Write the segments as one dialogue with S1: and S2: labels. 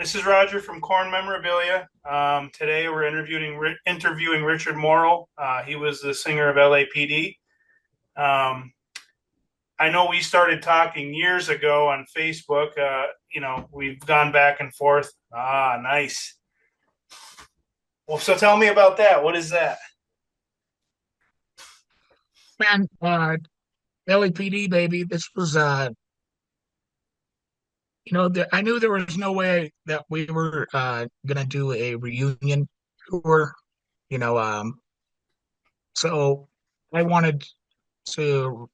S1: This is Roger from KoRn Memorabilia. Today we're interviewing Richard Morrill. He was the singer of L.A.P.D. Um, I know we started talking years ago on Facebook. We've gone back and forth. Ah, nice. Well, so tell me about that. What is that?
S2: Man, L.A.P.D. baby, this was I knew there was no way that we were gonna do a reunion tour, you know, so I wanted to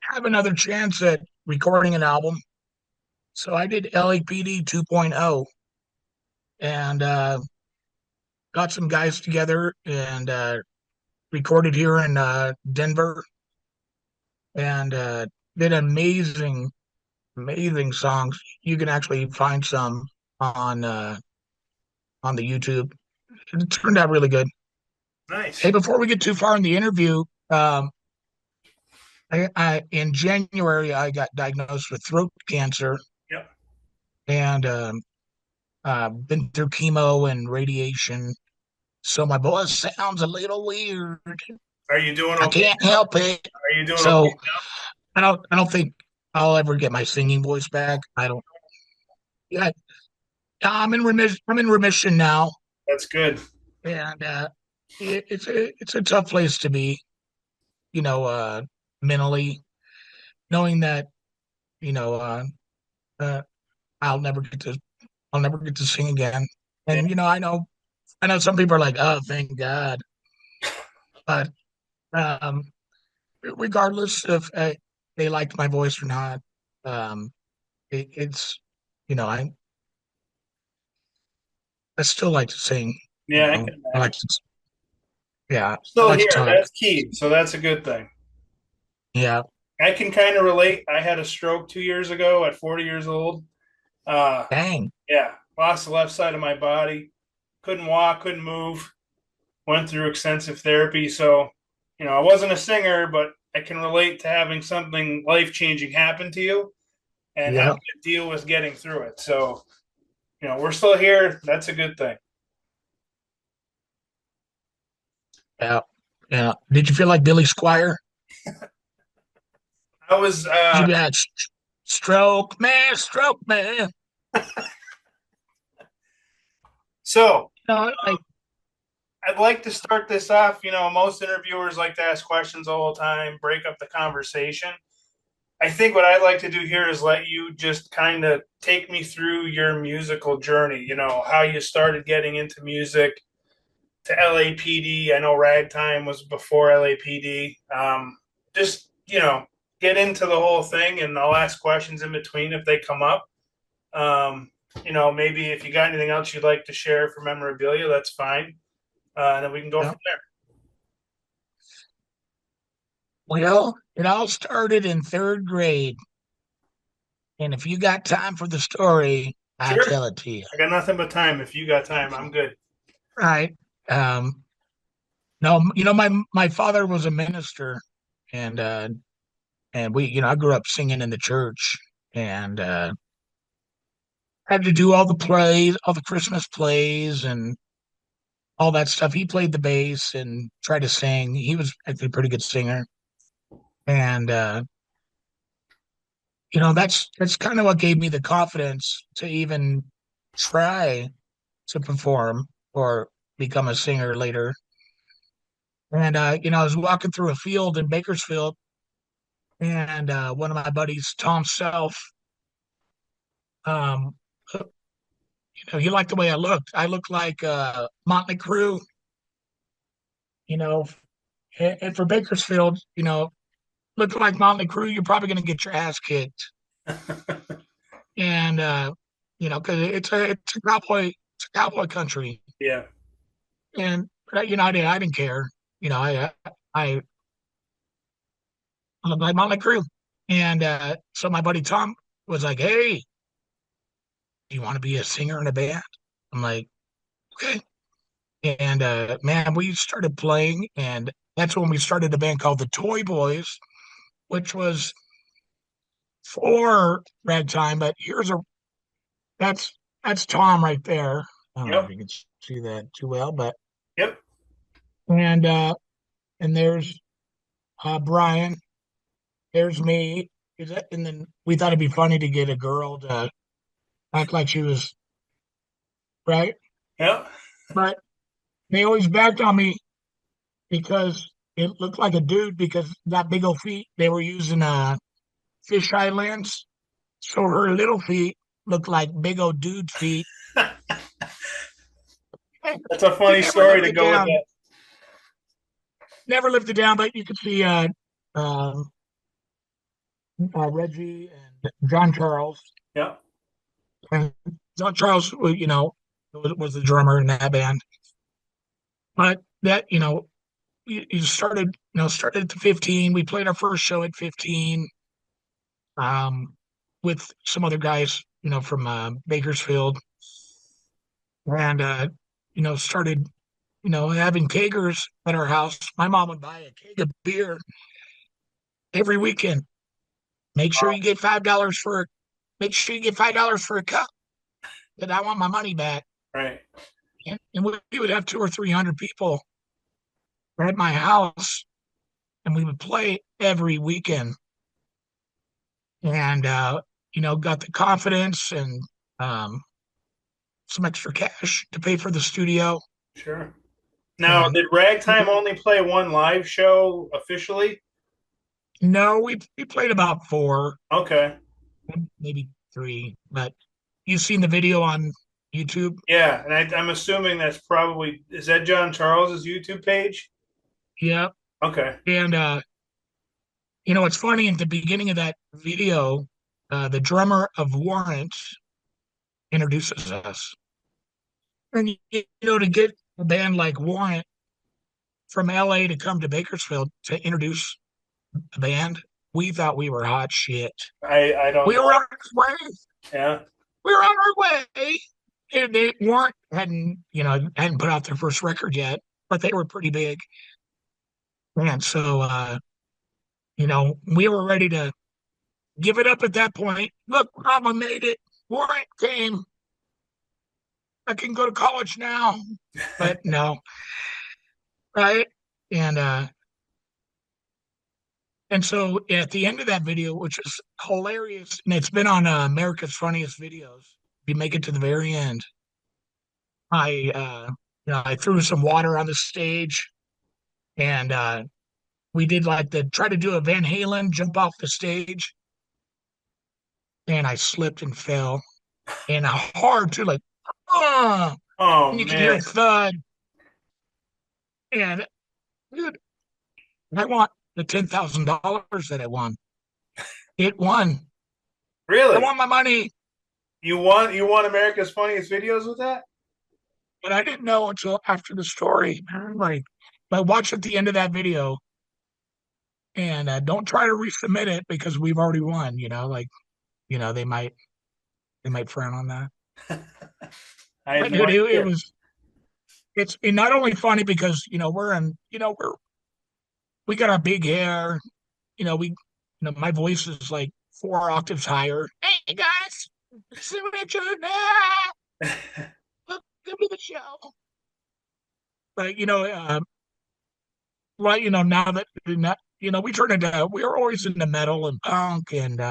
S2: have another chance at recording an album. So I did L.A.P.D. 2.0 and got some guys together and recorded here in Denver and did amazing songs. You can actually find some on uh on the YouTube. It turned out really good. Hey,
S1: Nice.
S2: before we get too far in the interview, I in January I got diagnosed with throat cancer
S1: Yep.
S2: and been through chemo and radiation, so my voice sounds a little weird.
S1: Are you doing
S2: I
S1: okay?
S2: can't help it.
S1: Are you doing okay
S2: So I don't think I'll ever get my singing voice back. I don't. Yeah, I'm in remission. I'm in remission now,
S1: That's good.
S2: and it's a tough place to be. You know, mentally knowing that you know uh, I'll never get to I'll never get to sing again.
S1: Yeah.
S2: And I know some people are like, oh, thank God, but um, regardless if they liked my voice or not, um, it's I still like to sing.
S1: Yeah, I can
S2: I like
S1: imagine.
S2: to yeah I
S1: Still
S2: like to
S1: here.
S2: talk.
S1: That's key. So that's a good thing.
S2: Yeah,
S1: I can kind of relate. I had a stroke 2 years ago at 40 years old. Uh,
S2: dang,
S1: yeah, lost the left side of my body. Couldn't walk, couldn't move. Went through extensive therapy. So, I wasn't a singer, but I can relate to having something life changing happen to you and having
S2: yeah,
S1: to deal with getting through it. So, we're still here. That's a good thing.
S2: yeah, yeah. Did you feel like Billy Squire?
S1: I was,
S2: Did you be like, stroke man?
S1: so
S2: Like
S1: I'd like to start this off. Most interviewers like to ask questions all the time, break up the conversation. I think what I'd like to do here is let you just kind of take me through your musical journey, how you started getting into music to L.A.P.D. I know Ragtyme was before L.A.P.D. Just, get into the whole thing and I'll ask questions in between if they come up. Um, maybe if you got anything else you'd like to share for memorabilia, that's fine. And then we can go
S2: yeah.
S1: from there.
S2: Well, it all started in third grade, and if you got time for the story, I
S1: Sure.
S2: tell it to you.
S1: I got nothing but time. If you got time, I'm good.
S2: Right? No, my father was a minister, and I grew up singing in the church, and had to do all the plays, all the Christmas plays, and all that stuff. He played the bass and tried to sing. He was actually a pretty good singer, and that's kind of what gave me the confidence to even try to perform or become a singer later. And I was walking through a field in Bakersfield, and one of my buddies, Tom Self, um, he liked the way I looked. I looked like Motley Crue, you know, and for Bakersfield, looked like Motley Crue. You're probably going to get your ass kicked, and because it's a cowboy country,
S1: Yeah.
S2: and I didn't care. You know, I looked like Motley Crue, and so my buddy Tom was like, "Hey, do you want to be a singer in a band?" I'm like, "Okay." And man, we started playing, and that's when we started a band called the Toy Boys, which was for ragtime. But that's that's Tom right there. I don't know if
S1: Yep.
S2: you can see that too well, but
S1: Yep.
S2: and there's Brian. There's me. And then we thought it'd be funny to get a girl to act like she was right,
S1: Yep.
S2: but they always backed on me because it looked like a dude because that big old feet. They were using fisheye lens, so her little feet looked like big old dude feet.
S1: That's a
S2: She
S1: funny
S2: never
S1: story
S2: lived
S1: to
S2: it
S1: go with
S2: down.
S1: that.
S2: Never lived it down, but you could see um, Reggie and John Charles.
S1: Yep.
S2: And John Charles, was the drummer in that band. But that, you started at the 15. We played our first show at 15 um, with some other guys, from Bakersfield. And, started, having kegers at our house. My mom would buy a keg of beer every weekend. Make sure you get $5 make sure you get $5 for a cup. That I want my money back.
S1: Right.
S2: And we would have two or 300 people at my house, and we would play every weekend. And got the confidence and um, some extra cash to pay for the studio.
S1: Sure. Now,
S2: And
S1: did Ragtime only play one live show officially?
S2: no, we played about four,
S1: Okay.
S2: maybe three. But you've seen the video on YouTube?
S1: Yeah, and I'm assuming that's probably is that John Charles's YouTube page?
S2: Yep.
S1: Okay.
S2: And it's funny at the beginning of that video, the drummer of Warrant introduces us. And to get a band like Warrant from LA to come to Bakersfield to introduce the band, we thought we were hot shit.
S1: I don't
S2: We
S1: know.
S2: were on our way.
S1: Yeah.
S2: We were on our way. And they weren't hadn't put out their first record yet, but they were pretty big. And so we were ready to give it up at that point. Look, Mama made it. Warrant came. I can go to college now. But no, right? And so at the end of that video, which is hilarious, and it's been on America's Funniest Videos, if you make it to the very end, I threw some water on the stage, and we did like the try to do a Van Halen jump off the stage, and I slipped and fell, and hard too, like, ah,
S1: Oh
S2: and you can hear a
S1: man.
S2: thud, and dude, I want the $10,000 that I won. It won. I
S1: Really?
S2: want my money.
S1: You won America's Funniest Videos with that?
S2: But I didn't know until after the story. Like, I watched at the end of that video, and don't try to resubmit it because we've already won. Like, they might frown on that.
S1: I had
S2: But
S1: no
S2: dude, it
S1: idea.
S2: was it's not only funny because we got our big hair. My voice is like 4 octaves higher. Hey guys, this is Richard. Welcome to the show. But now that we turned into we were always into metal and punk and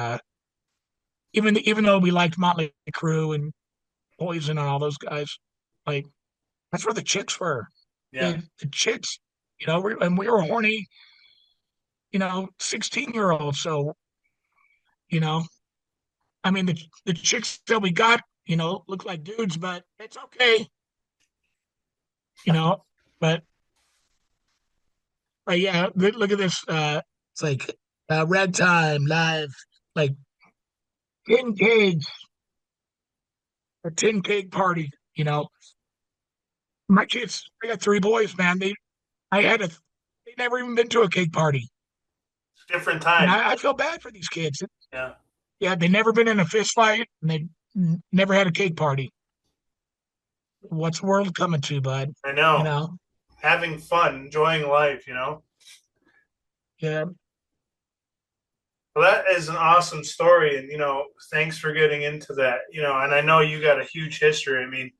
S2: even though we liked Motley Crue and Poison and all those guys, like that's where the chicks were.
S1: Yeah.
S2: The chicks, and we were horny, 16-year-olds. So you know, I mean the chicks that we got, look like dudes, but it's okay, you know. But yeah, look at this. It's like Ragtime live, like 10 kegs, a 10 keg party. My kids, I got three boys, man. They never even been to a cake party,
S1: It's a different
S2: and
S1: time.
S2: I feel bad for these kids.
S1: Yeah.
S2: Yeah, they never been in a fist fight, and they never had a cake party. What's the world coming to, bud?
S1: I
S2: You
S1: know.
S2: know?
S1: Having fun, enjoying life.
S2: Yeah.
S1: Well, that is an awesome story, and thanks for getting into that. And I know you got a huge history. I mean,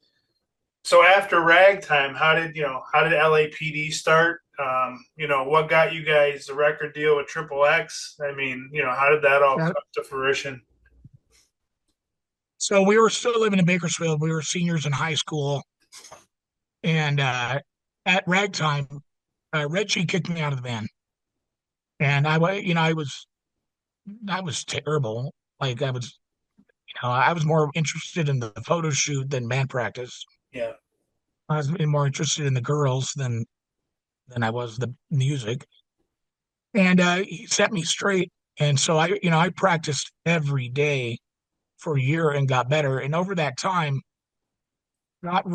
S1: so after Ragtime, how did L.A.P.D start? What got you guys the record deal with Triple X? I mean, how did that all
S2: Yeah.
S1: come to fruition?
S2: So we were still living in Bakersfield. We were seniors in high school, and at Ragtime, Reggie kicked me out of the band, and I was terrible. Like I was more interested in the photo shoot than band practice.
S1: Yeah,
S2: I was more interested in the girls than I was the music. And he set me straight. And so I practiced every day for a year and got better. And over that time, we got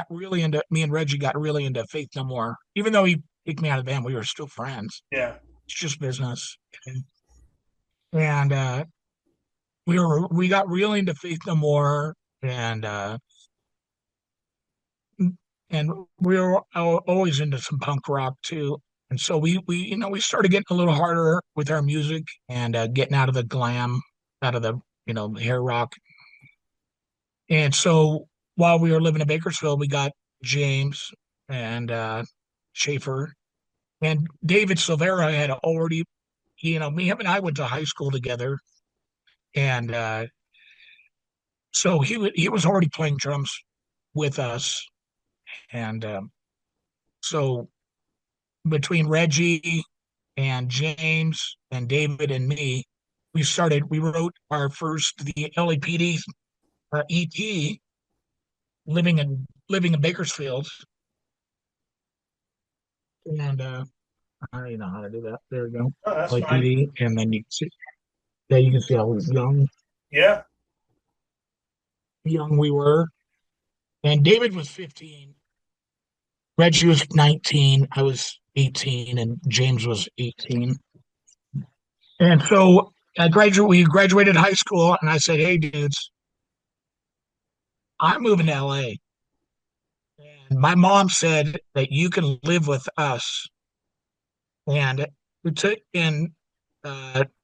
S2: really into me and Reggie got really into Faith No More. Even though he kicked me out of the band, we were still friends.
S1: yeah,
S2: It's just business. And we got really into Faith No More, and and we were always into some punk rock too. And so we started getting a little harder with our music and getting out of the glam, out of the hair rock. And so while we were living in Bakersfield, we got James and Schaefer and David Silvera had already, me him and I went to high school together, and so he was already playing drums with us, and so between Reggie and James and David and me, we wrote our first, the L.A.P.D. EP, living in Bakersfield. And I don't even know how to do that. There we go.
S1: oh, that's fine.
S2: L.A.P.D. And then you can see how
S1: Yeah,
S2: young we were. And David was 15, Reggie was 19, I was 18, and James was 18. And so we graduated high school, and I said, "Hey, dudes, I'm moving to LA." And my mom said that you can live with us. And we took and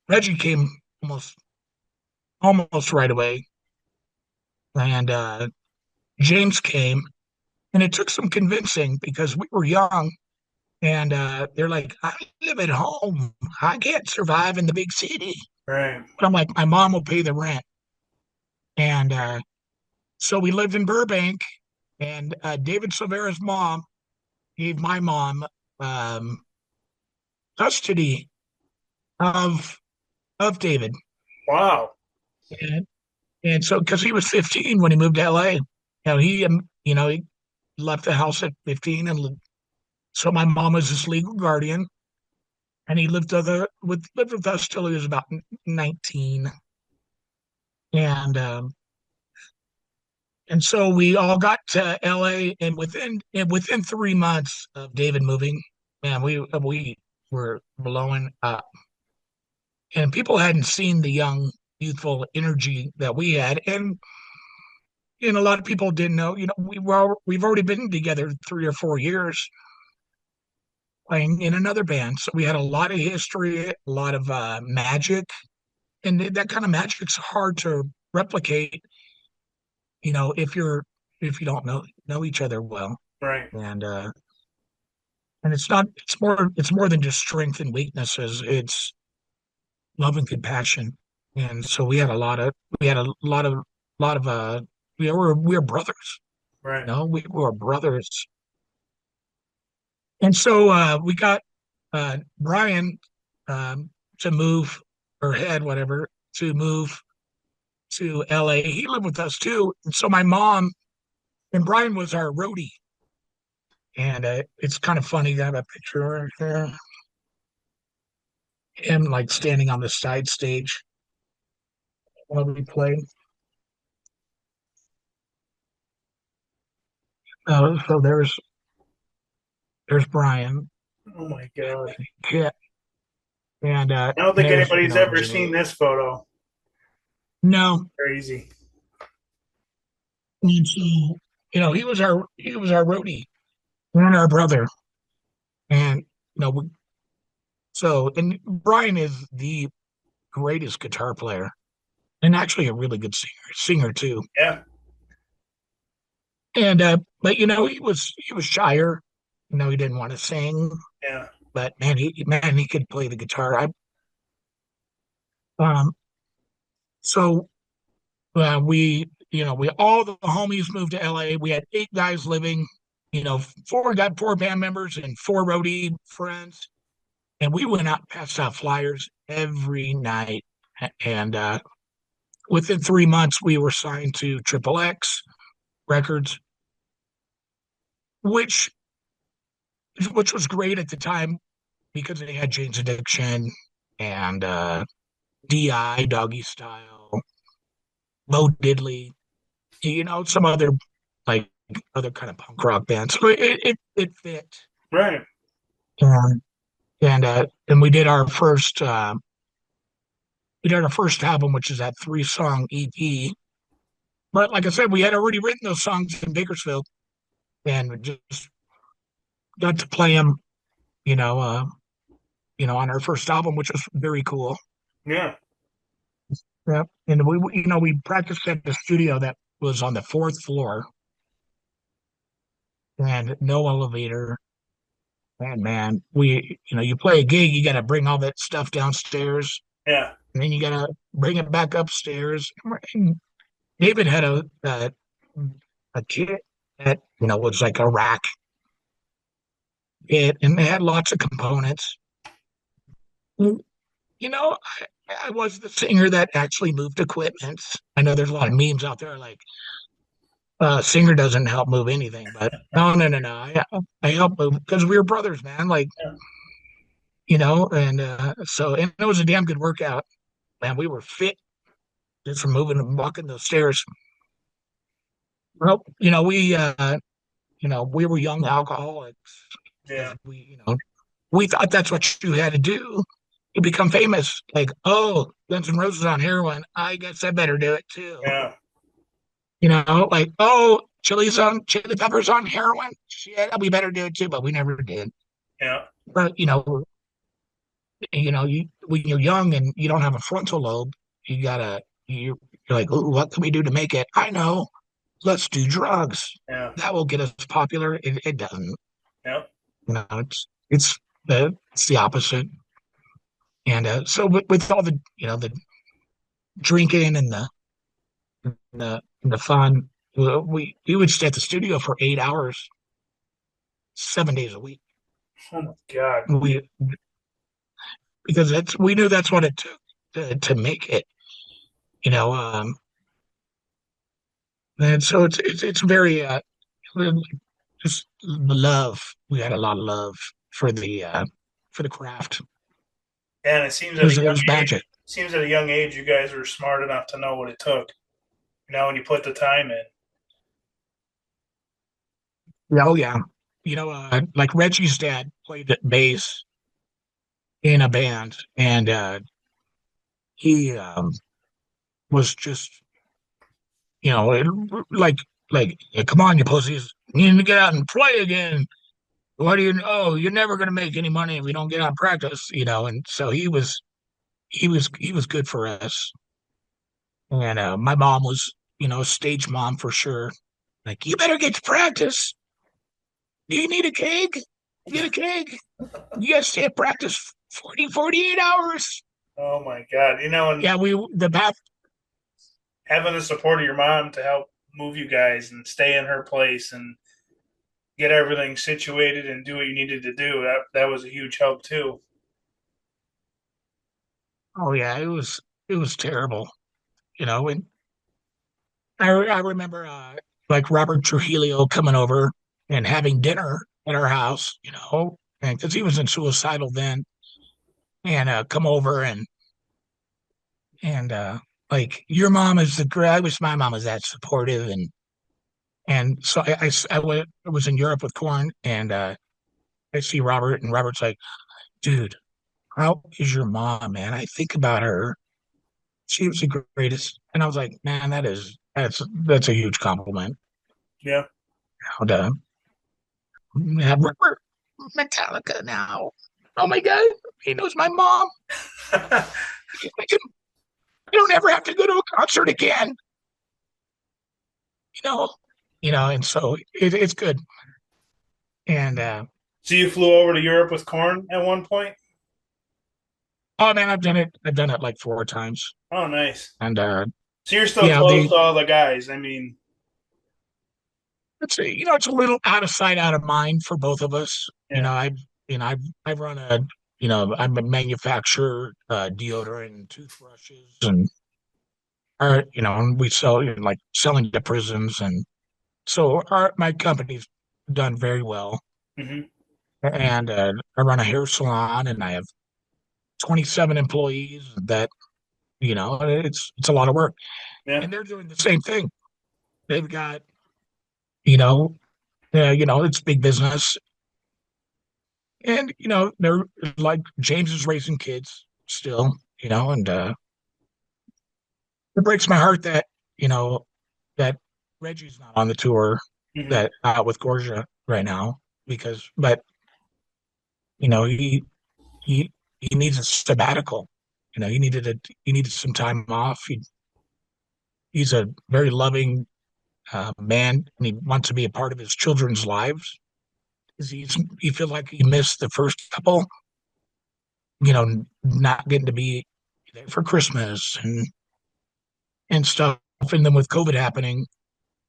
S2: Reggie came almost almost right away. And James came, and it took some convincing because we were young. And they're like, "I live at home. I can't survive in the big city."
S1: right.
S2: But I'm like, "My mom will pay the rent." And so we lived in Burbank, and David Silvera's mom gave my mom um, custody of David.
S1: Wow.
S2: And, and so, because he was 15 when he moved to LA, he left the house at 15, and so my mom was his legal guardian, and he lived with us till he was about 19, and so we all got to LA, and within 3 months of David moving, man, we were blowing up, and people hadn't seen the young, youthful energy that we had, and a lot of people didn't know. We've already been together 3 or 4 years playing in another band, so we had a lot of history, a lot of magic, and that kind of magic's hard to replicate. If you don't know each other well,
S1: Right,
S2: and it's not it's more than just strength and weaknesses. It's love and compassion. And so we had a lot of we were brothers.
S1: right.
S2: We were brothers. And so we got Brian to move, or had whatever, to move to LA. He lived with us too. And so my mom and Brian was our roadie. And it's kind of funny to have a picture right there, him like standing on the side stage while we played. So there's Brian.
S1: Oh my God.
S2: Yeah. And
S1: I don't think
S2: there's
S1: anybody's ever
S2: Jimmy.
S1: seen this photo.
S2: No.
S1: Crazy.
S2: And so, he was our roadie and our brother. And you know, we, and Brian is the greatest guitar player and actually a really good singer too.
S1: Yeah.
S2: And but he was shyer. He didn't want to sing,
S1: Yeah.
S2: but man he could play the guitar. I so we all the homies moved to LA. We had 8 guys living, four band members and 4 roadie friends, and we went out and passed out flyers every night. And within 3 months, we were signed to Triple X Records, which which was great at the time because they had Jane's Addiction and DI Doggy Style, Bo Diddley, some other like other kind of punk rock bands. So it fit.
S1: Right.
S2: And and we did our first album, which is that 3-song EP. But like I said, we had already written those songs in Bakersfield, and we just got to play them, you know, uh, on our first album, which was very cool.
S1: Yeah.
S2: Yeah, and we practiced at the studio that was on the 4th floor, and no elevator. And man, you play a gig, you got to bring all that stuff downstairs,
S1: Yeah.
S2: and then you got to bring it back upstairs. And David had a kit that was like a rack kit, and they had lots of components. Mm, I was the singer that actually moved equipment. I know there's a lot of memes out there like singer doesn't help move anything, but no, no, no, no. I help move because we were brothers, man. Like
S1: Yeah.
S2: and and it was a damn good workout, man. We were fit just from moving and walking those stairs. Well, we were young alcoholics because
S1: Yeah.
S2: we thought that's what you had to do to become famous. Like, oh, Guns N' Roses on heroin. I guess I better do it too.
S1: Yeah.
S2: Like, oh, Chili Peppers on heroin. Shit, we better do it too, but we never did.
S1: Yeah.
S2: But when you're young and you don't have a frontal lobe, you gotta you're, you're like, "Ooh, what can we do to make it? I know. Let's do drugs.
S1: Yeah.
S2: That will get us popular. It doesn't.
S1: Yeah.
S2: It's the opposite. And so with all the drinking and the fun, we would stay at the studio for 8 hours, 7 days a week.
S1: Oh my God.
S2: We because we knew that's what it took to make it. You know, um, and so it's very just the love. We had a lot of love for the craft.
S1: And it seems
S2: It was magic.
S1: at a young age, you guys were smart enough to know what it took. When you put the time in.
S2: Yeah, oh yeah. Like Reggie's dad played the bass in a band, and he was just, like, "Hey, come on, you pussies, you need to get out and play again. What do you know? You're never going to make any money if we don't get out and practice." And so he was good for us. And my mom was, a stage mom for sure. Like, you better get to practice. Do you need a keg? Get a keg. You got to stay at practice 48 hours.
S1: Oh my God. And
S2: Yeah, the bath.
S1: having the support of your mom to help move you guys and stay in her place and get everything situated and do what you needed to do, that was a huge help too.
S2: Oh yeah, it was terrible. And I remember like Robert Trujillo coming over and having dinner at our house, and because he was in suicidal then, and come over and like your mom is the great. I wish my mom was that supportive, and so I was in Europe with KoRn, and I see Robert, and Robert's like, dude, how is your mom, man? I think about her. She was the greatest, and I was like, man, that's a huge compliment.
S1: Yeah.
S2: How to have Metallica now. Oh my God, he knows my mom. I, can, I don't ever have to go to a concert again, you know, and so it's good. And
S1: So you flew over to Europe with KoRn at one point?
S2: oh man, I've done it. I've done it like 4 times.
S1: Oh, nice.
S2: And
S1: So you're still
S2: yeah,
S1: close to all the guys. I mean,
S2: it's a little out of sight, out of mind for both of us.
S1: yeah.
S2: I've run I'm a manufacturer deodorant and toothbrushes, and and we sell like selling to prisons, and so my company's done very well.
S1: Hmm.
S2: And I run a hair salon, and I have 27 employees. That it's a lot of work,
S1: Yeah.
S2: and they're doing the same thing. They've got it's big business. And they're like James is raising kids still, and it breaks my heart that you know that Reggie's not on the tour
S1: Hmm.
S2: that with Gorgia right now because, but he he he needs a sabbatical. He needed some time off. He's a very loving man, and he wants to be a part of his children's lives. 'Cause he feels like he missed the first couple, not getting to be there for Christmas and stuff. And then with COVID happening,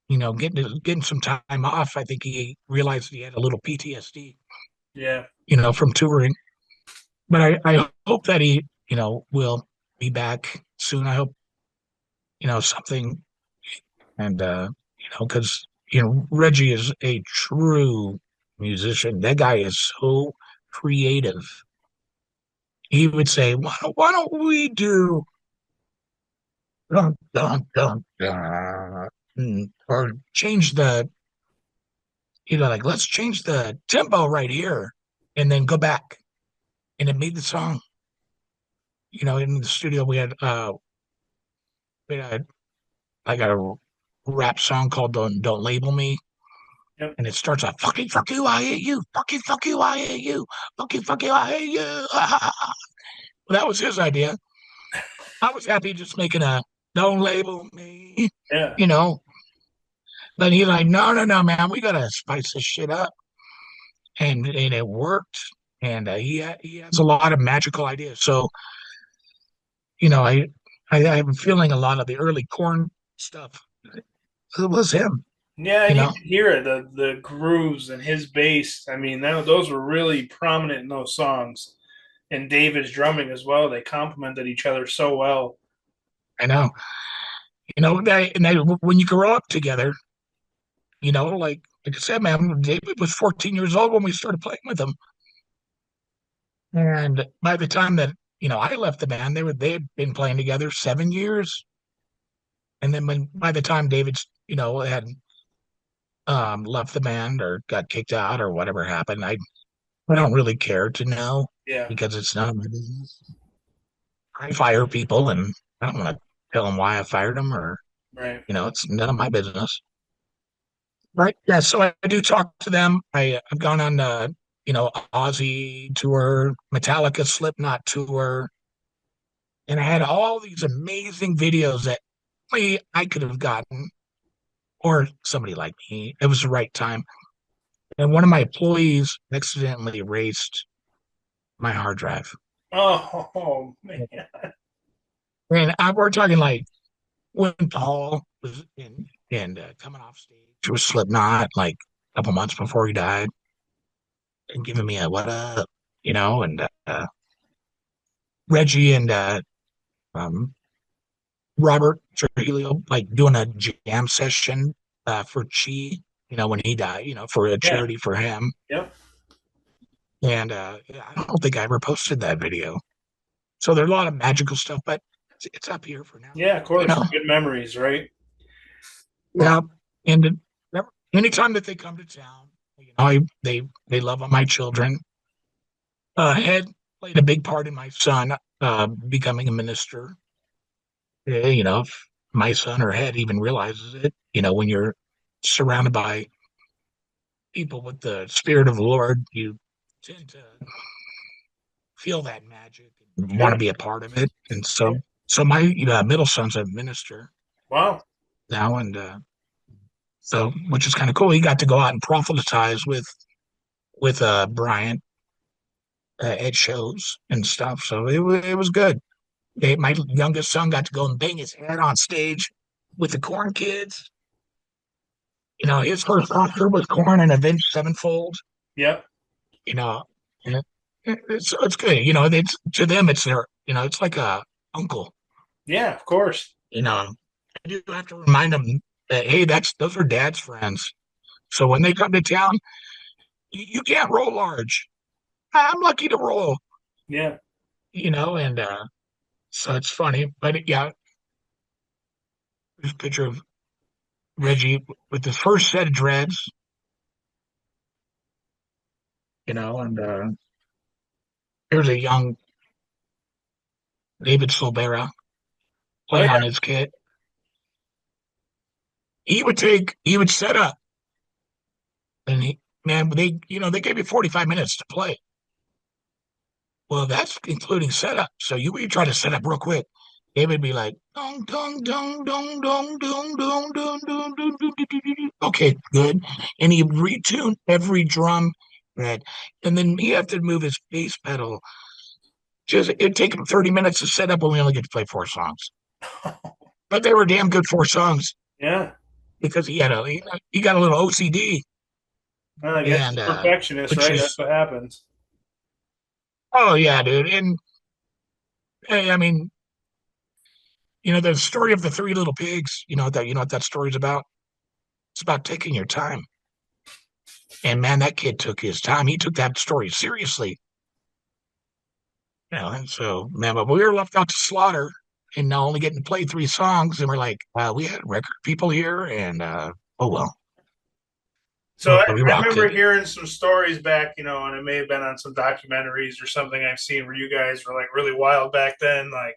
S2: getting some time off, I think he realized he had a little PTSD,
S1: Yeah.
S2: from touring. But I hope that he, will be back soon. I hope, something and because Reggie is a true musician. That guy is so creative. He would say, why don't we do dun, dun, dun, dun, or change the like let's change the tempo right here and then go back, and it made the song. In the studio we had like a rap song called Don't Label Me,
S1: Yep.
S2: and it starts off fuck you I hate you, fuck you I hate you, fuck you I hate you. Well, that was his idea. I was happy just making a Don't Label Me,
S1: Yeah.
S2: you know but he's like, no, man, we gotta spice this shit up, and it worked. And he has a lot of magical ideas. So you know, I have a feeling a lot of the early corn stuff, it was him.
S1: Yeah,
S2: You
S1: and you
S2: know,
S1: can hear it, the grooves and his bass. I mean, those were really prominent in those songs. And David's drumming as well. They complemented each other so well.
S2: I know. When you grow up together, like I said, man, David was 14 years old when we started playing with him, and by the time that I left the band, they had been playing together 7 years, and then by the time David's had left the band or got kicked out or whatever happened, I don't really care to know
S1: Yeah,
S2: because it's none of my business. I fire people, and I don't want to tell them why I fired them, or
S1: right.
S2: it's none of my business. Right? Yeah. So I do talk to them. I've gone on Ozzy tour, Metallica, Slipknot tour, and I had all these amazing videos that only I could have gotten, or somebody like me. It was the right time. And one of my employees accidentally erased my hard drive.
S1: Oh, man.
S2: And we're talking like when Paul was in and coming off stage with Slipknot, like a couple months before he died, and giving me a what up, and Reggie and um, Robert Trujillo like doing a jam session for Chi, when he died, for a
S1: Yeah.
S2: charity for him.
S1: Yep.
S2: And yeah, I don't think I ever posted that video. So there's a lot of magical stuff, but it's up here for now.
S1: Yeah, of course. Good memories, right?
S2: Yeah. And anytime that they come to town, they love on my children. Ed played a big part in my son becoming a minister. If my son or Ed even realizes it, when you're surrounded by people with the spirit of the Lord, you tend to feel that magic. want to
S1: Sure.
S2: be a part of it. And
S1: Yeah.
S2: so my middle son's a minister
S1: Wow.
S2: now, and so which is kind of cool. He got to go out and proselytize with Bryant at shows and stuff. So it was good. My youngest son got to go and bang his head on stage with the Corn kids. You know, his first concert was Corn and Avenged Sevenfold.
S1: Yep.
S2: You know, and it's good. You know, it's to them it's their it's like a uncle.
S1: Yeah, of course.
S2: You know, I do have to remind them that hey, that's those are dad's friends. So when they come to town, you can't roll large. I'm lucky to roll.
S1: Yeah.
S2: And so it's funny, but yeah, there's a picture of Reggie with his first set of dreads. And here's a young David Silvera
S1: Oh
S2: playing
S1: yeah.
S2: on his kit. He would set up, and man, they gave you 45 minutes to play. Well, that's including setup. So you try to set up real quick. David would be like, dong, dong, dong, dong, dong, dong, dong, dong, dong, dong, dong, dong. Okay, good. And he'd retune every drum head. And then he have to move his bass pedal. Just it'd take him 30 minutes to set up when we only get to play 4 songs. But they were damn good 4 songs
S1: Yeah.
S2: because he got a little OCD
S1: Well, I guess
S2: and
S1: he's a perfectionist,
S2: which
S1: right? That's
S2: is
S1: what happens.
S2: oh yeah, dude. And hey, I mean, the story of the three little pigs, you know what that story's about? It's about taking your time. And man, that kid took his time. He took that story seriously. And so man, but we were left out to slaughter and now only getting to play 3 songs, and we're like, we had record people here, and oh well.
S1: So
S2: Well, we
S1: I
S2: rocked
S1: remember
S2: it.
S1: hearing some stories back, and it may have been on some documentaries or something I've seen where you guys were like really wild back then, like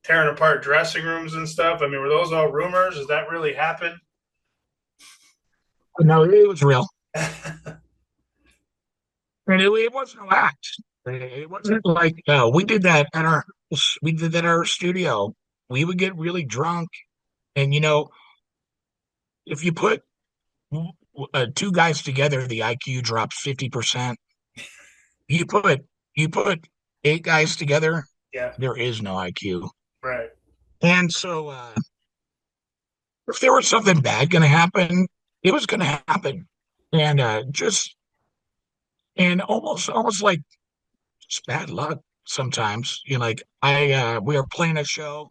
S1: tearing apart dressing rooms and stuff. I mean, were those all rumors? Does that really happen?
S2: But no, it was real. And it wasn't no act. It wasn't like we did that at our studio. We would get really drunk, and if you put 2 guys together, the IQ drops 50%. You put you put 8 guys together,
S1: Yeah,
S2: there is no IQ.
S1: right.
S2: And so, if there was something bad going to happen, it was going to happen, and just and almost like just bad luck sometimes. Like we were playing a show,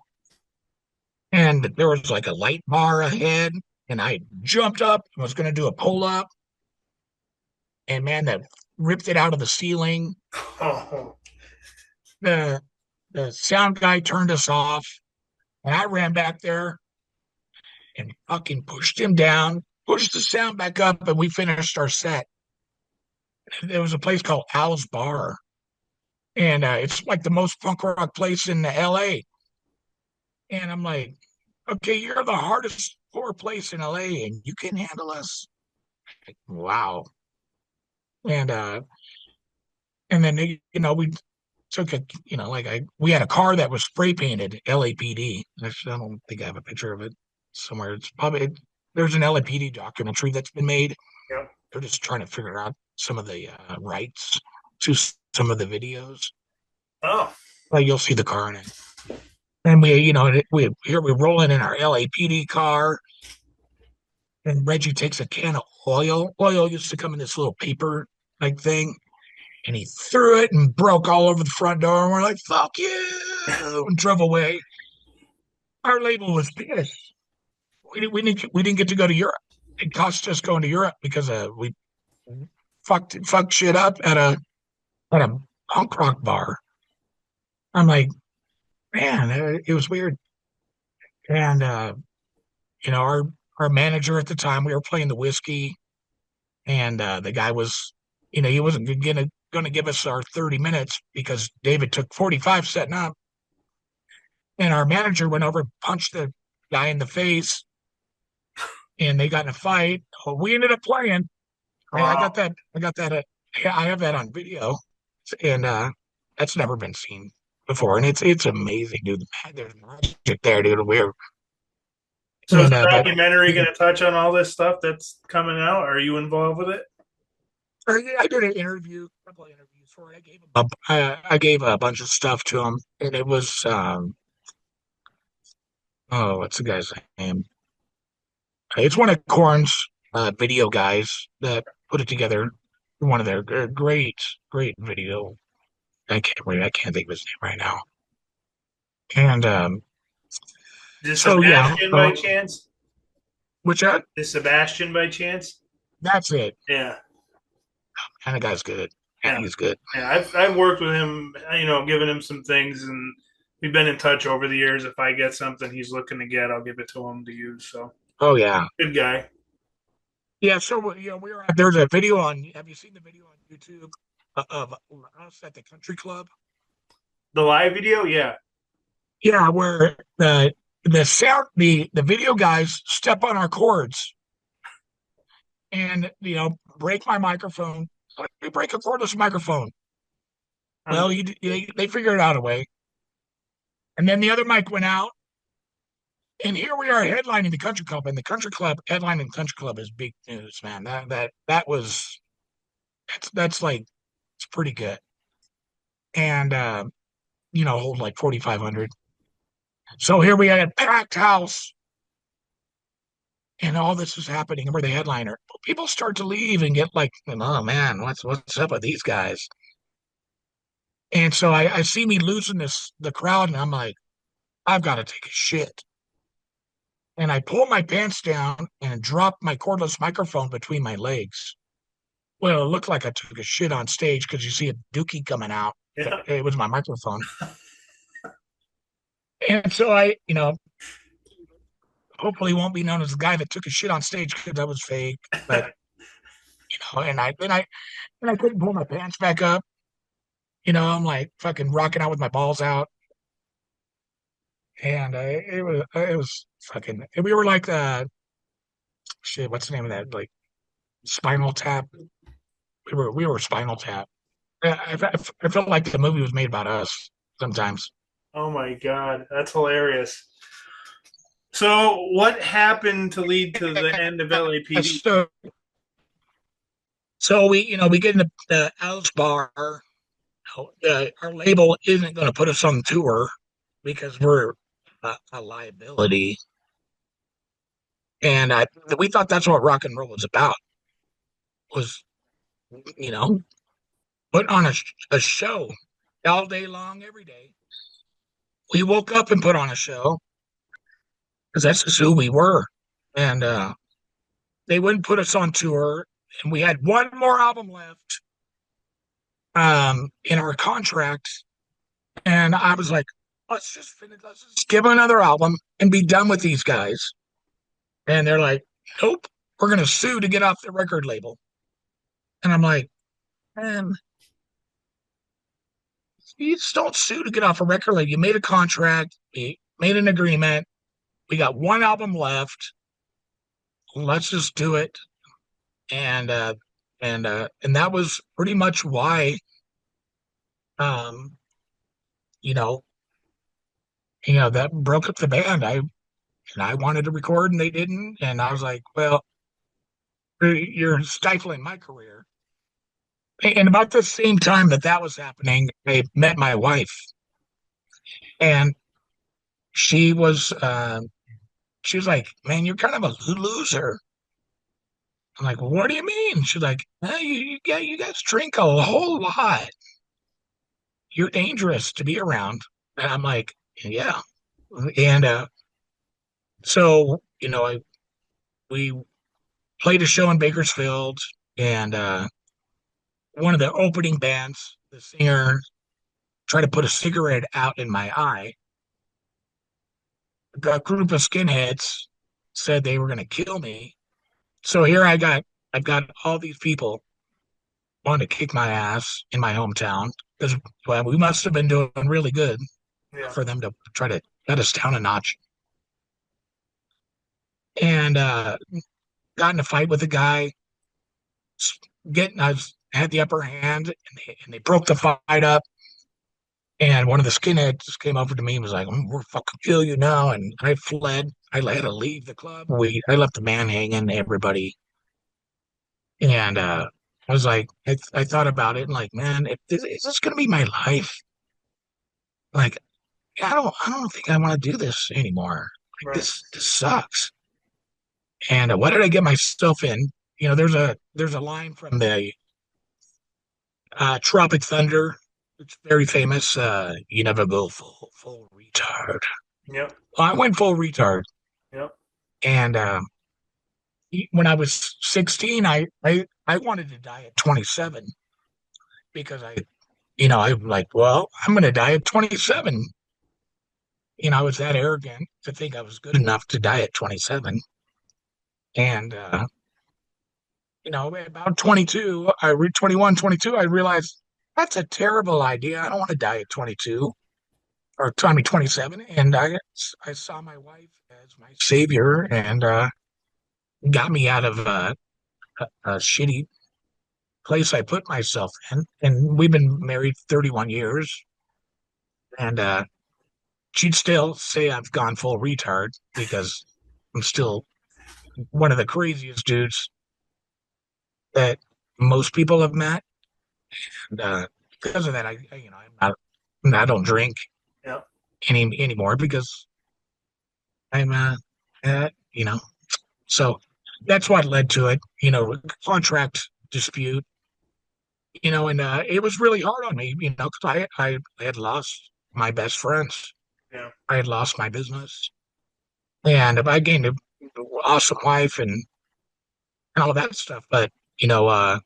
S2: and there was like a light bar ahead, and I jumped up and was going to do a pull up, and man, that ripped it out of the ceiling.
S1: Oh,
S2: The the sound guy turned us off, and I ran back there and fucking pushed him down, pushed the sound back up, and we finished our set. There was a place called Al's Bar, and it's like the most punk rock place in L.A. And I'm like, okay, you're the hardest core place in LA, and you can handle us. Like, wow. And then we took we had a car that was spray painted L.A.P.D. I don't think I have a picture of it somewhere. It's probably there's an L.A.P.D. documentary that's been made.
S1: yeah.
S2: They're just trying to figure out some of the rights to some of the videos.
S1: Oh,
S2: Like you'll see the car in it. And we're rolling in our LAPD car, and Reggie takes a can of oil. Oil used to come in this little paper like thing, and he threw it and broke all over the front door. And we're like, "Fuck you!" and drove away. Our label was pissed. We didn't get to go to Europe. It cost us going to Europe because we fucked shit up at a punk rock bar. I'm like, man, it was weird. And our manager at the time, we were playing the whiskey, and the guy was, he wasn't gonna give us our 30 minutes because David took 45 setting up, and our manager went over and punched the guy in the face, and they got in a fight. Well, we ended up playing. I got
S1: wow.
S2: that. I got that. Yeah, I have that on video, and that's never been seen. before, and it's amazing, dude. There's magic there, dude. We're
S1: So is the
S2: but
S1: documentary going to touch on all this stuff that's coming out? Are you involved with it?
S2: I did an interview, a couple of interviews for it. I gave a bunch of stuff to him, and it was oh, what's the guy's name? It's one of KoRn's video guys that put it together. One of their great video. I can't think of his name right now. And
S1: Is
S2: so yeah,
S1: Sebastian by chance?
S2: which
S1: Is Sebastian by chance?
S2: that's it.
S1: Yeah,
S2: And the guy's good. Yeah,
S1: yeah,
S2: he's good.
S1: yeah. I've worked with him, giving him some things, and we've been in touch over the years. If I get something he's looking to get, I'll give it to him to use. So
S2: Oh yeah,
S1: good guy.
S2: yeah. So we were there's a video on. Have you seen the video on YouTube of us at the country club?
S1: The live video, yeah.
S2: Yeah, where the video guys step on our cords and break my microphone. We break a cordless microphone.
S1: Um,
S2: Well, they figured out a way, and then the other mic went out, and here we are headlining the country club, and the country club headlining the country club is big news, man. That was that's like it's pretty good, and hold like 4,500. So here we had a packed house, and all this is happening. And we're the headliner. People start to leave and get like, oh man, what's up with these guys? And so I see me losing the crowd, and I'm like, I've got to take a shit. And I pull my pants down and drop my cordless microphone between my legs. Well, it looked like I took a shit on stage because you see a dookie coming out.
S1: yeah.
S2: It was my microphone. And so I hopefully won't be known as the guy that took a shit on stage because that was fake. But and I couldn't pull my pants back up. I'm like fucking rocking out with my balls out, and it was fucking. We were like shit. What's the name of that? Like Spinal Tap. We were Spinal Tap. I felt like the movie was made about us sometimes.
S1: Oh my god, that's hilarious. So, what happened to lead to the end of L.A.P.D.?
S2: So we get in the Alice bar. Our label isn't going to put us on tour because we're a liability, and we thought that's what rock and roll was about. Was you know put on a show all day long, every day. We woke up and put on a show because that's just who we were, and they wouldn't put us on tour, and we had one more album left in our contract, and I was like, let's just finish, let's just give them another album and be done with these guys. And they're like, nope, we're gonna sue to get off the record label. And I'm like, man, you just don't sue to get off a record label. You made a contract, we made an agreement, we got one album left. Let's just do it. And and that was pretty much why um you know that broke up the band. I wanted to record and they didn't, and I was like, well, you're stifling my career. And about the same time that was happening, I met my wife, and she was she was like, man, you're kind of a loser. I'm like, well, what do you mean? She's like, you guys drink a whole lot. You're dangerous to be around. And I'm like, yeah. And so we played a show in Bakersfield, and one of the opening bands, the singer tried to put a cigarette out in my eye. A group of skinheads said they were going to kill me. So here I've got all these people wanting to kick my ass in my hometown because, well, we must have been doing really good
S1: Yeah.
S2: for them to try to cut us down a notch. And got in a fight with a guy. I had the upper hand, and they broke the fight up. And one of the skinheads just came over to me and was like, "We're fucking kill you now." And I fled. I had to leave the club. I left the man hanging, everybody. And I was like, I thought about it and like, man, is this going to be my life? Like, I don't think I want to do this anymore. Like,
S1: Right.
S2: this sucks. And what did I get myself in? There's a line from the Tropic Thunder. It's very famous. You never go full retard.
S1: Yep.
S2: Well, I went full retard,
S1: Yep.
S2: and when I was 16, I wanted to die at 27 because I'm like, well, I'm going to die at 27. I was that arrogant to think I was good enough to die at 27, and about 22, 21, 22, I realized that's a terrible idea. I don't want to die at 22 or 27. And I saw my wife as my savior and got me out of a shitty place I put myself in. And we've been married 31 years. And she'd still say I've gone full retard because I'm still one of the craziest dudes that most people have met. And because of that, I don't drink
S1: Yep.
S2: anymore because I'm uh you know so that's what led to it, contract dispute, and it was really hard on me, because I had lost my best friends.
S1: Yeah.
S2: I had lost my business, and I gained an awesome wife and all that stuff, but you know uh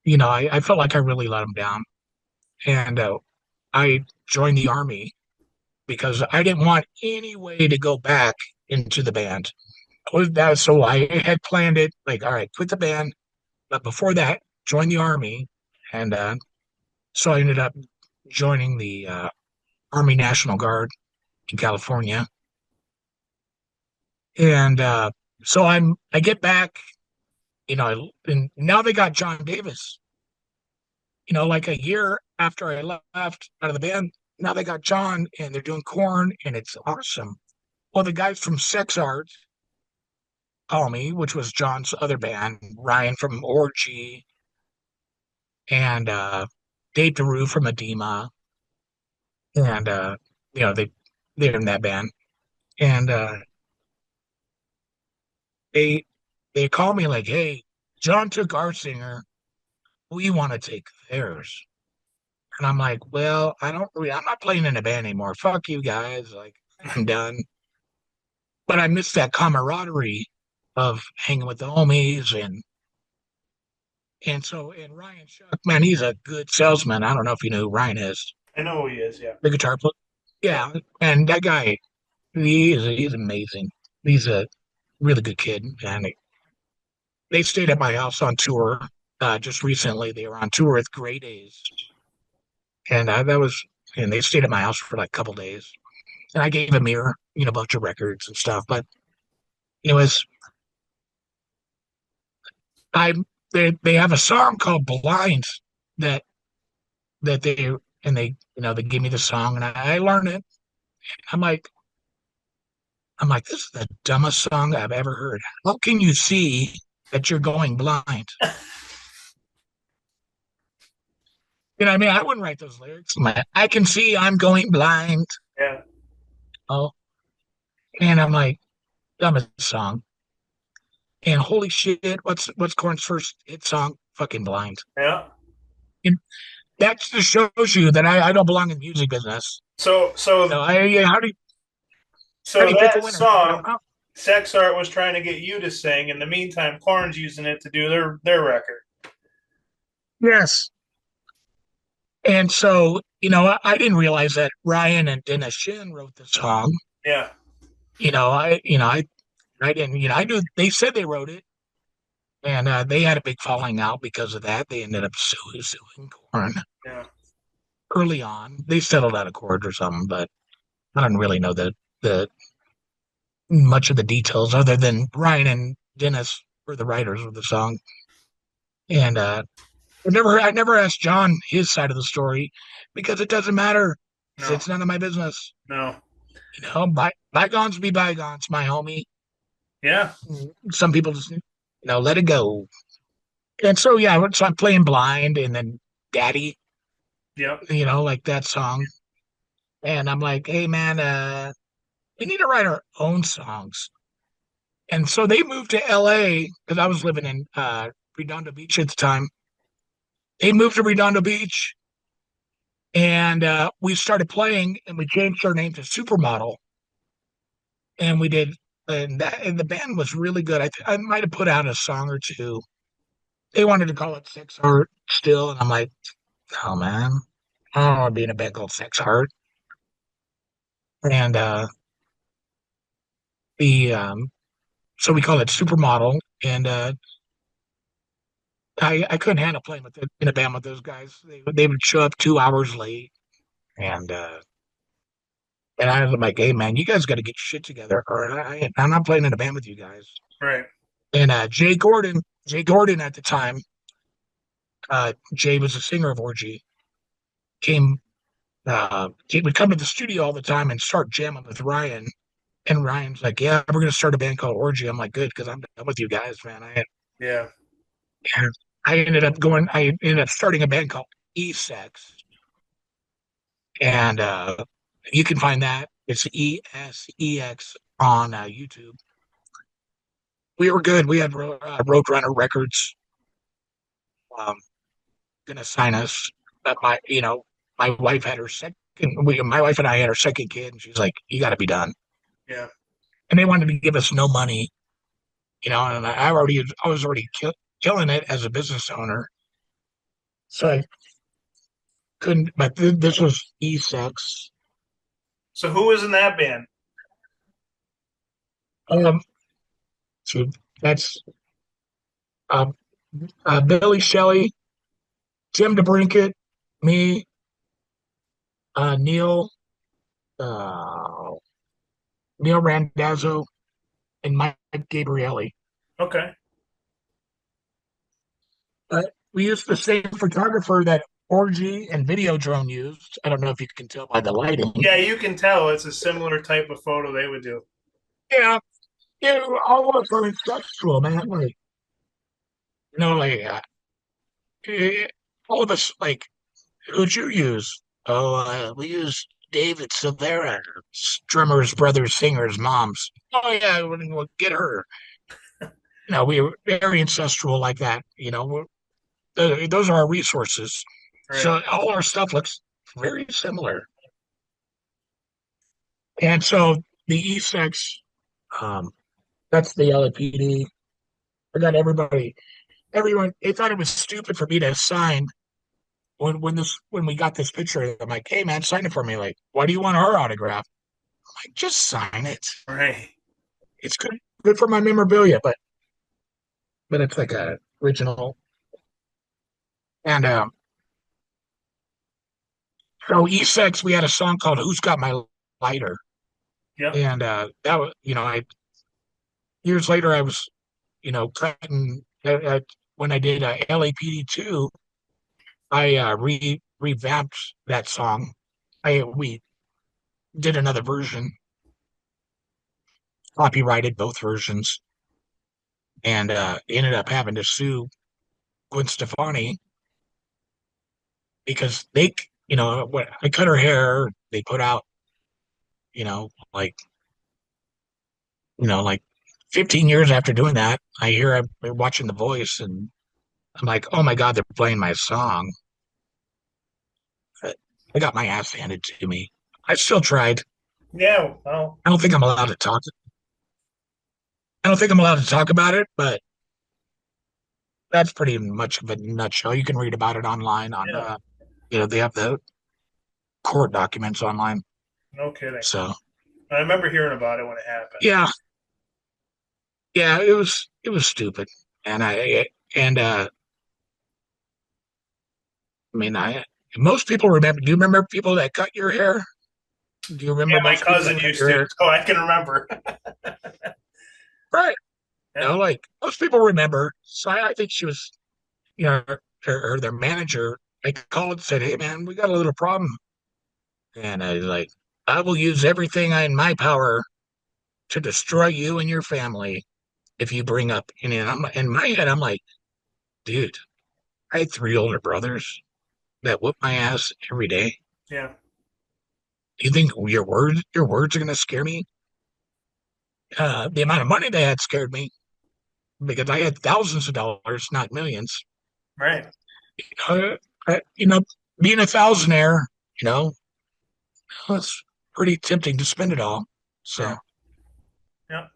S2: I felt like I really let them down, and I joined the army because I didn't want any way to go back into the band. So I had planned it like, all right, quit the band, but before that, join the army, and so I ended up joining the Army National Guard in California, and so I get back, and now they got John Davis, like a year after I left out of the band. Now they got John, and they're doing KoRn, and it's awesome. Well, the guys from Sex Art call me, which was John's other band, Ryan from Orgy, and Dave DeRue from Edema, and they're in that band, and they they call me like, "Hey, John took our singer. We want to take theirs." And I'm like, "Well, I'm not playing in a band anymore. Fuck you guys. Like, I'm done." But I miss that camaraderie of hanging with the homies and Ryan Shuck, man, he's a good salesman. I don't know if you know who Ryan is,
S1: I know who he is. Yeah.
S2: the guitar player.
S1: Yep.
S2: Yeah, and that guy, he's amazing. He's a really good kid, and they stayed at my house on tour. Just recently, they were on tour with Grey Days, and and they stayed at my house for like a couple days. And I gave him here, a bunch of records and stuff. But anyways, I they have a song called "Blind" that that they and they give me the song, and I learned it. I'm like, this is the dumbest song I've ever heard. How can you see that you're going blind? I mean, I wouldn't write those lyrics. I can see I'm going blind.
S1: Yeah.
S2: Oh, and I'm like, dumbest song. And holy shit, what's KoRn's first hit song? Fucking blind.
S1: Yeah.
S2: And that just shows you that I don't belong in the music business.
S1: So so
S2: How
S1: so
S2: do you pick a
S1: that
S2: winner?
S1: song, Sex Art was trying to get you to sing. In the meantime, KoRn's using it to do their record.
S2: Yes. And so, I didn't realize that Ryan and Dennis Shin wrote the song.
S1: Yeah.
S2: I didn't, I knew they said they wrote it, and they had a big falling out because of that. They ended up suing KoRn
S1: Yeah.
S2: early on. They settled out of court or something, but I don't really know the much of the details other than Ryan and Dennis were the writers of the song. And I never asked John his side of the story because it doesn't matter.
S1: No,
S2: It's none of my business.
S1: no.
S2: Bygones be bygones, my homie.
S1: Yeah,
S2: Some people just, let it go. And so, yeah, so I'm playing blind and then Daddy,
S1: yep,
S2: like that song. And I'm like, hey, man, we need to write our own songs. And so they moved to LA because I was living in Redondo Beach at the time. They moved to Redondo Beach and we started playing and we changed our name to Supermodel. And we did, and the band was really good. I might have put out a song or two. They wanted to call it Sex Art still. And I'm like, oh, man, I don't want to be in a band called Sex Art. And the so we call it Supermodel. And I couldn't handle playing in a band with those guys. They would show up 2 hours late, and I was like, "Hey, man, you guys got to get your shit together, or I'm not playing in a band with you guys."
S1: right.
S2: And Jay Gordon at the time, Jay was a singer of Orgy, came he would come to the studio all the time and start jamming with Ryan. And Ryan's like, "Yeah, we're gonna start a band called Orgy." I'm like, "Good, because I'm done with you guys, man."
S1: Yeah.
S2: I ended up starting a band called E-Sex, and you can find that. It's ESEX on YouTube. We were good. We had Roadrunner Records gonna sign us, but my wife had her second. My wife and I had our second kid, and she's like, "You got to be done."
S1: Yeah.
S2: And they wanted to give us no money, and I was already killing it as a business owner, so I couldn't. But this was E6.
S1: So who was in that band?
S2: Um, so that's um, Billy Shelley, Tim DeBrinket, me, Neil, uh, Neil Randazzo, and Mike Gabrielli.
S1: Okay.
S2: We used the same photographer that Orgy and Video Drone used. I don't know if you can tell by the lighting.
S1: Yeah, you can tell it's a similar type of photo they would do.
S2: Yeah, all of us are incestual, man. Like, like eh, all of us, like, who'd you use? Oh, we used David Silvera, drummer's brother's singer's mom's. Oh yeah, we'll get her. We were very ancestral like that. Those are our resources.
S1: Right.
S2: So all our stuff looks very similar. And so the E6, um, that's the L.A.P.D. I got everyone. They thought it was stupid for me to sign when we got this picture. I'm like, hey man, sign it for me. Like, why do you want our autograph? I'm like, just sign it.
S1: Right.
S2: It's good for my memorabilia, but it's like a original. And so E6, we had a song called "Who's Got My Lighter,"
S1: Yep.
S2: and that was, I years later I was, cutting when I did L.A.P.D. 2. I revamped that song. We did another version, copyrighted both versions, and ended up having to sue Gwen Stefani because when I cut her hair, they put out, like, like 15 years after doing that, I hear I'm watching The Voice, and I'm like, oh my God, they're playing my song. I got my ass handed to me. I still tried.
S1: Yeah. Well,
S2: I don't think I'm allowed to talk. I don't think I'm allowed to talk about it, but that's pretty much of a nutshell. You can read about it online on,
S1: yeah.
S2: they have the court documents online.
S1: No kidding.
S2: So
S1: I remember hearing about it when it happened.
S2: yeah, yeah, it was stupid, and I mean, most people remember. Do you remember people that cut your hair? Do you
S1: Yeah,
S2: remember
S1: my
S2: most people
S1: cousin
S2: that cut
S1: used
S2: your
S1: to,
S2: hair?
S1: so I can remember.
S2: Right.
S1: Yeah.
S2: Like most people remember. So I think she was, you know, or their manager, I called and said, "Hey, man, we got a little problem." And I was like, "I will use everything in my power to destroy you and your family if you bring up." And in my head, I'm like, dude, I had three older brothers that whoop my ass every day.
S1: Yeah.
S2: Do you think your words are going to scare me? The amount of money they had scared me because I had thousands of dollars, not millions.
S1: Right.
S2: Uh, you know, being a thousandaire, you know, it's pretty tempting to spend it all. So,
S1: Yeah.
S2: all
S1: Yeah.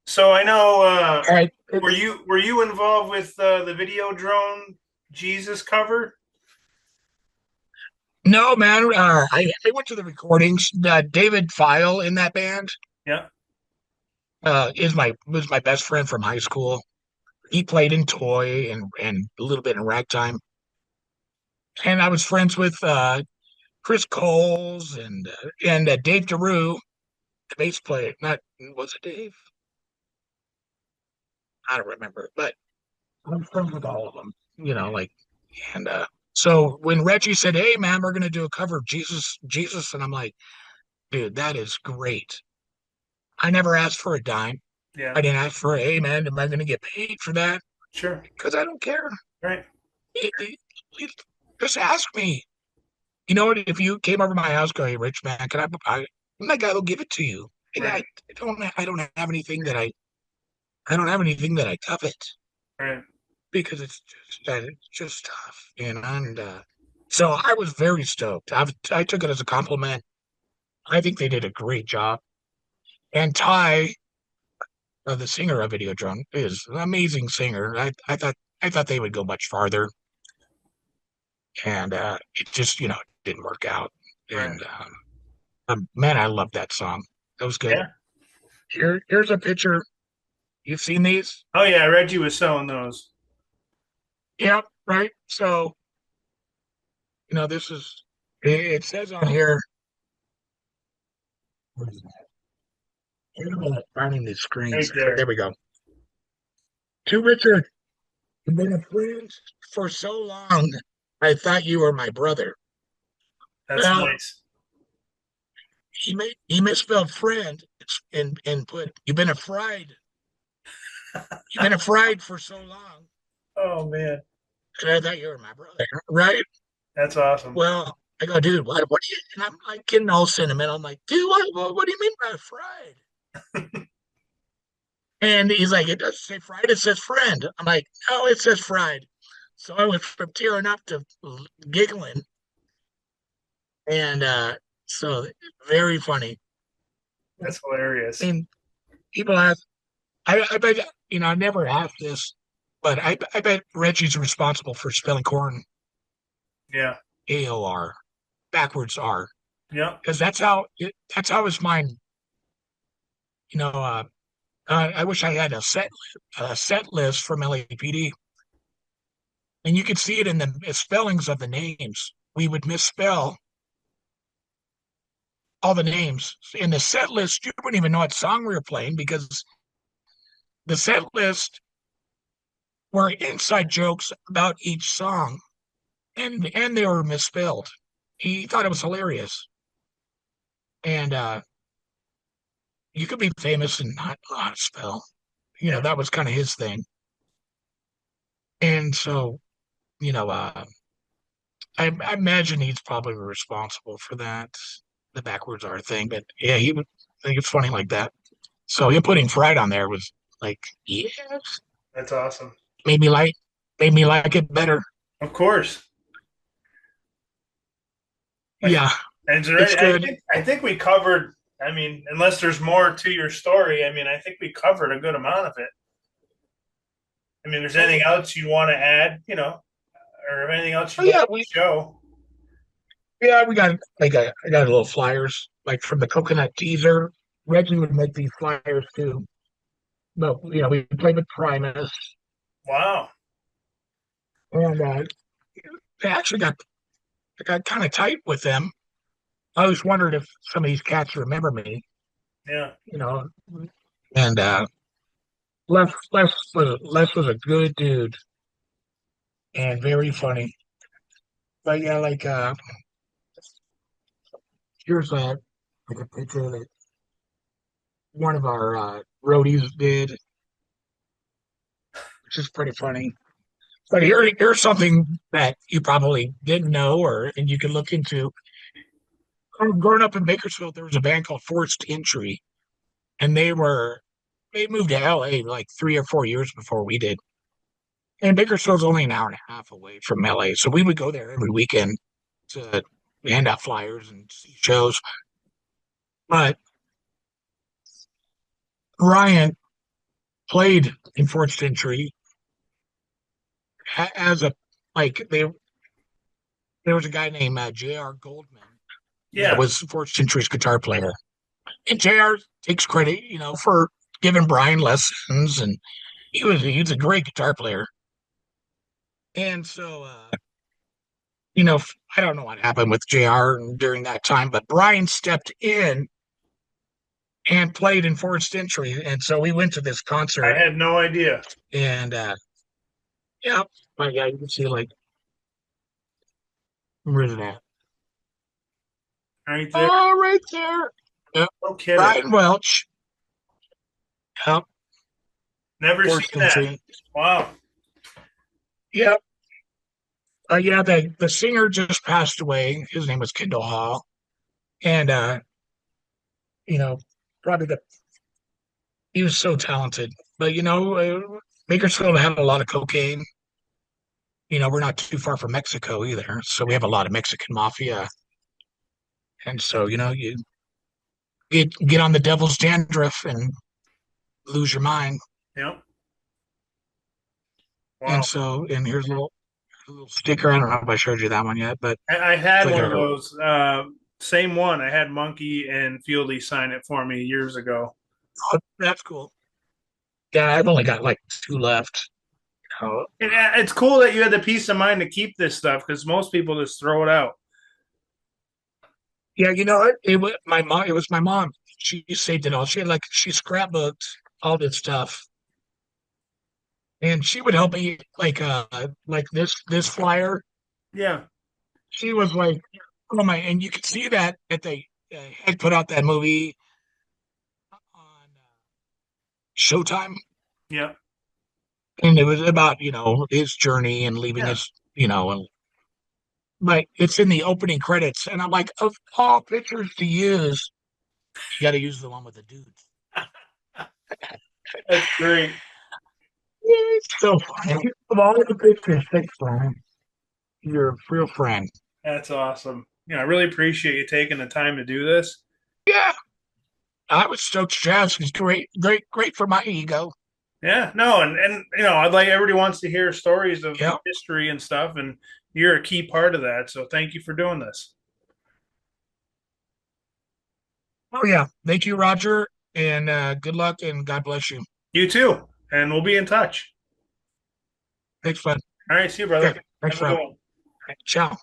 S1: So I know.
S2: right.
S1: Were you involved with the video drone Jesus cover?
S2: No, man. I went to the recordings. David File in that band
S1: Yeah.
S2: is my was my best friend from high school. He played in Toy and a little bit in Ragtime, and I was friends with Chris Coles and Dave DeRue, the bass player. Not was it Dave? I don't remember, but I'm friends with all of them. Like and so when Reggie said, "Hey, man, we're gonna do a cover of Jesus," and I'm like, "Dude, that is great." I never asked for a dime.
S1: Yeah.
S2: I didn't ask for, "Hey, man, am I gonna get paid for that?"
S1: Sure.
S2: Because I don't care.
S1: Right.
S2: It- it- it- just ask me. You know what? If you came over to my house, go, "Hey, Rich, man, I'm that guy will give it to you."
S1: Right.
S2: I don't have anything I don't have anything that I covet
S1: Right.
S2: because it's just tough, and so I was very stoked. I took it as a compliment. I think they did a great job. And Ty, the singer of Videodrome, is an amazing singer. I thought they would go much farther, and it just didn't work out.
S1: Right.
S2: And man, I love that song. That was good.
S1: Yeah.
S2: Here's a picture. You've seen these?
S1: Oh yeah, Reggie was selling those.
S2: Yep, right. So this is. It says on here. What is that? I'm finding these
S1: Right
S2: screens.
S1: there.
S2: There we go. To Richard, you've been a friend for so long. I thought you were my brother.
S1: That's
S2: Well,
S1: nice.
S2: he misspelled friend and put you've been a fried for so long.
S1: Oh man,
S2: And I thought you were my brother, right?
S1: that's awesome.
S2: Well, I go, dude, what do you? And I'm like getting all sentimental. I'm like, dude, what do you mean by fried? And he's like, it doesn't say fried, it says friend. I'm like, no, it says fried. So I went from tearing up to giggling, and so very funny.
S1: That's hilarious.
S2: And people ask, I bet I never asked this, but I bet Reggie's responsible for spelling corn
S1: Yeah.
S2: AOR backwards R
S1: Yep.
S2: because that's how his mind. You know, I wish I had a set list from L.A.P.D. and you could see it in the spellings of the names. We would misspell all the names in the set list. You wouldn't even know what song we were playing because the set list were inside jokes about each song, and they were misspelled. He thought it was hilarious, and you could be famous and not know how to spell.
S1: Yeah.
S2: That was kind of his thing, and so you know, I imagine he's probably responsible for that, the backwards R thing. But yeah, he would think it's funny like that. So him putting fried on there was like, yes,
S1: That's awesome.
S2: made me like made me like it better.
S1: Of course. I,
S2: Yeah,
S1: and is there
S2: it's good.
S1: I think we covered. I mean, unless there's more to your story, I mean, I think we covered a good amount of it. I mean, there's anything
S2: Oh,
S1: else you want to add, or anything else
S2: oh
S1: you'd like
S2: yeah,
S1: to show?
S2: we got like I got little flyers like from the coconut teaser. Reggie would make these flyers too. But we played with Primus,
S1: Wow.
S2: and they actually I got kind of tight with them. I always wondered if some of these cats remember me,
S1: Yeah.
S2: you know. And Les was a good dude, and very funny. But yeah, here's like a picture that one of our roadies did, which is pretty funny. But here's something that you probably didn't know, or and you can look into. Growing up in Bakersfield, there was a band called Forced Entry, and they moved to L.A. like 3 or 4 years before we did. And Bakersfield's only an hour and a half away from LA. So we would go there every weekend to hand out flyers and see shows. But Ryan played in Fourth Century as a like there was a guy named J.R. Goldman that
S1: Yeah,
S2: was Fourth Century's guitar player. And J.R. takes credit, for giving Brian lessons and he was a great guitar player. And so I don't know what happened with JR during that time, but Brian stepped in and played in Forest Entry. And so we went to this
S1: I
S2: concert
S1: had no idea.
S2: and yeah, but yeah, you can see like where's it at?
S1: Right there.
S2: Oh, right there. Yep.
S1: No kidding.
S2: Brian Welch. Yep.
S1: Never seen
S2: Forest
S1: that.
S2: Entry.
S1: Wow.
S2: Yep. Yeah, the singer just passed away. His name was Kendall Hall. And you know, probably the he was so talented. But Bakersfield had a lot of cocaine. We're not too far from Mexico either, so we have a lot of Mexican mafia, and so you get on the devil's dandruff and lose your mind.
S1: Yep.
S2: And
S1: Wow.
S2: so, and here's a little sticker. I don't know if I showed you that one yet, but
S1: I
S2: it's
S1: had
S2: like
S1: one of
S2: a
S1: those. Same one. I had Monkey and Fieldy sign it for me years ago.
S2: oh, that's cool. Yeah, I've only got like two left. Oh,
S1: And it's cool that you had the peace of mind to keep this stuff because most people just throw it out.
S2: yeah, you know what? It was my mom. It was my mom. She saved it all. She scrapbooked all this stuff, and she would help me like this flyer.
S1: Yeah.
S2: She was like, oh my, and you could see that they had put out that movie on Showtime,
S1: Yeah.
S2: and it was about his journey and leaving
S1: Yeah.
S2: his and but it's in the opening credits, and I'm like, of all pictures to use, you got to use the one with the dudes.
S1: That's great.
S2: It's so funny. Of all the pictures, thanks, Brian. You're a real friend.
S1: That's awesome. I really appreciate you taking the time to do this.
S2: Yeah, I was stoked. Jazz is great, great, great for my ego.
S1: Yeah, no, and I'd like everybody wants to hear stories of
S2: Yeah.
S1: history and stuff, and you're a key part of that. So thank you for doing this.
S2: Oh yeah. Thank you, Roger, and good luck and God bless you.
S1: You too, and we'll be in touch.
S2: Thanks, bud.
S1: All right, see you, brother.
S2: Okay. Thanks,
S1: Have a good
S2: Rob.
S1: one.
S2: Ciao.